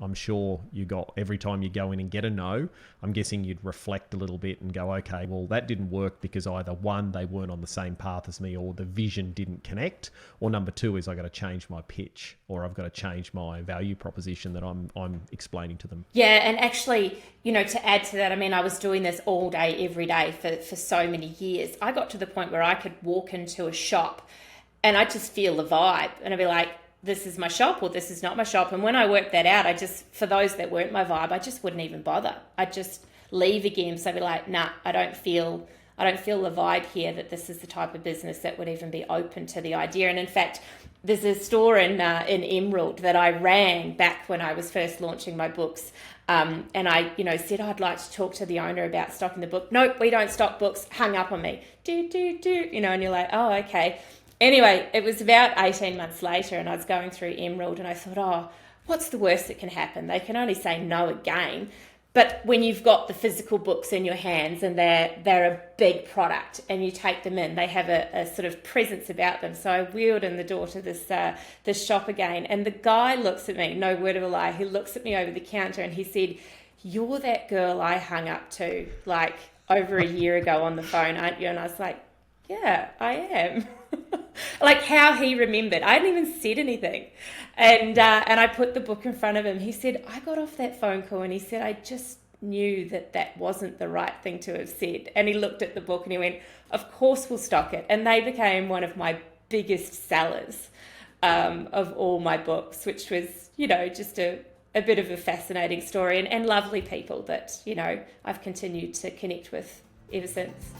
I'm sure you got, every time you go in and get a no, I'm guessing you'd reflect a little bit and go, okay, well, that didn't work because either one, they weren't on the same path as me, or the vision didn't connect, or number two is I got to change my pitch, or I've got to change my value proposition that I'm explaining to them. Yeah, and actually, to add to that, I mean, I was doing this all day, every day for so many years. I got to the point where I could walk into a shop and I'd just feel the vibe, and I'd be like, this is my shop or this is not my shop. And when I worked that out, for those that weren't my vibe, I just wouldn't even bother. I'd just leave again. So I'd be like, nah, I don't feel the vibe here that this is the type of business that would even be open to the idea. And in fact, there's a store in Emerald that I ran back when I was first launching my books. And I, said, I'd like to talk to the owner about stocking the book. Nope, we don't stock books. Hung up on me. And you're like, oh, okay. Anyway, it was about 18 months later and I was going through Emerald and I thought, oh, what's the worst that can happen? They can only say no again. But when you've got the physical books in your hands and they're a big product and you take them in, they have a sort of presence about them. So I wheeled in the door to this shop again, and the guy looks at me, no word of a lie, he looks at me over the counter and he said, you're that girl I hung up to like over a year ago on the phone, aren't you? And I was like, yeah, I am. Like how he remembered. I hadn't even said anything. And I put the book in front of him. He said, I got off that phone call and he said, I just knew that wasn't the right thing to have said. And he looked at the book and he went, of course we'll stock it. And they became one of my biggest sellers of all my books, which was, just a bit of a fascinating story and lovely people that, I've continued to connect with ever since.